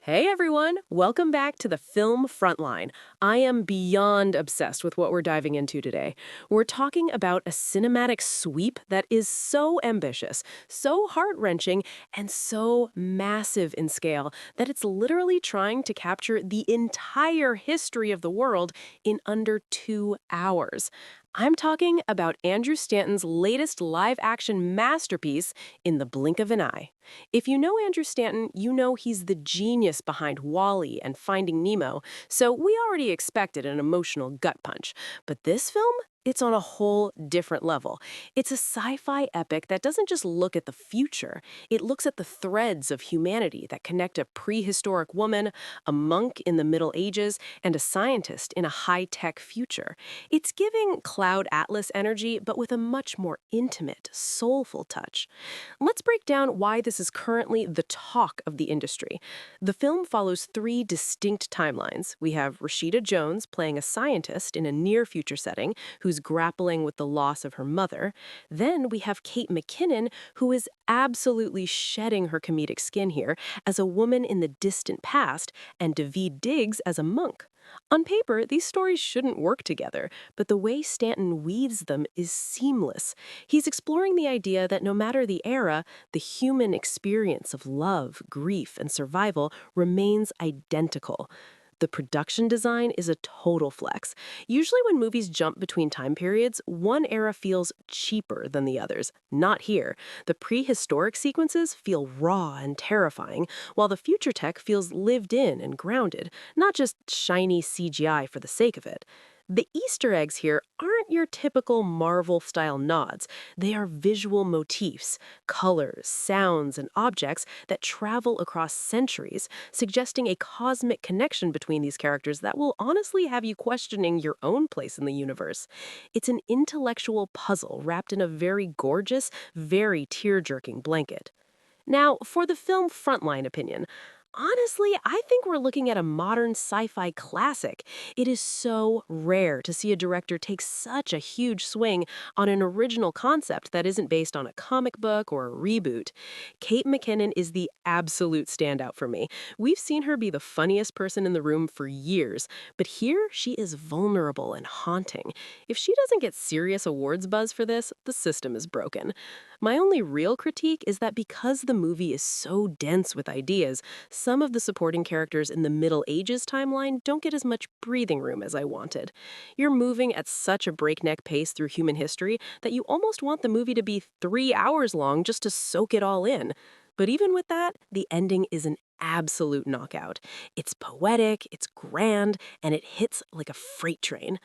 Hey everyone, welcome back to the film Frontline. I am beyond obsessed with what we're diving into today. We're talking about a cinematic sweep that is so ambitious, so heart-wrenching, and so massive in scale that it's literally trying to capture the entire history of the world in under 2 hours. I'm talking about Andrew Stanton's latest live-action masterpiece, In the Blink of an Eye. If you know Andrew Stanton, you know he's the genius behind Wall-E and Finding Nemo, so we already expected an emotional gut punch. But this film? It's on a whole different level. It's a sci-fi epic that doesn't just look at the future, it looks at the threads of humanity that connect a prehistoric woman, a monk in the Middle Ages, and a scientist in a high-tech future. It's giving Cloud Atlas energy, but with a much more intimate, soulful touch. Let's break down why this is currently the talk of the industry. The film follows three distinct timelines. We have Rashida Jones playing a scientist in a near-future setting who's grappling with the loss of her mother. Then we have Kate McKinnon, who is absolutely shedding her comedic skin here as a woman in the distant past, and Daveed Diggs as a monk. On paper, these stories shouldn't work together, but the way Stanton weaves them is seamless. He's exploring the idea that no matter the era, the human experience of love, grief, and survival remains identical. The production design is a total flex. Usually when movies jump between time periods, one era feels cheaper than the others. Not here. The prehistoric sequences feel raw and terrifying, while the future tech feels lived in and grounded, not just shiny CGI for the sake of it. The Easter eggs here aren't your typical Marvel-style nods. They are visual motifs, colors, sounds, and objects that travel across centuries, suggesting a cosmic connection between these characters that will honestly have you questioning your own place in the universe. It's an intellectual puzzle wrapped in a very gorgeous, very tear-jerking blanket. Now, for the film Frontline opinion, honestly, I think we're looking at a modern sci-fi classic. It is so rare to see a director take such a huge swing on an original concept that isn't based on a comic book or a reboot. Kate McKinnon is the absolute standout for me. We've seen her be the funniest person in the room for years, but here she is vulnerable and haunting. If she doesn't get serious awards buzz for this, the system is broken. My only real critique is that because the movie is so dense with ideas, some of the supporting characters in the Middle Ages timeline don't get as much breathing room as I wanted. You're moving at such a breakneck pace through human history that you almost want the movie to be 3 hours long just to soak it all in. But even with that, the ending is an absolute knockout. It's poetic, it's grand, and it hits like a freight train.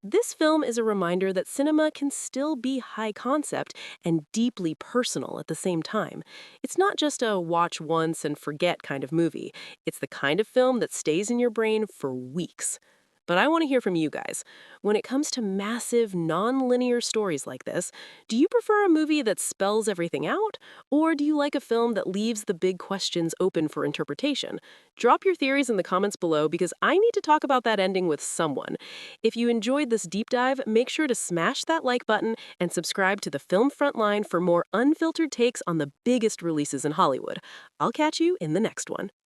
This film is a reminder that cinema can still be high concept and deeply personal at the same time. It's not just a watch once and forget kind of movie. It's the kind of film that stays in your brain for weeks. But I want to hear from you guys. When it comes to massive, non-linear stories like this, do you prefer a movie that spells everything out? Or do you like a film that leaves the big questions open for interpretation? Drop your theories in the comments below because I need to talk about that ending with someone. If you enjoyed this deep dive, make sure to smash that like button and subscribe to the Film Frontline for more unfiltered takes on the biggest releases in Hollywood. I'll catch you in the next one.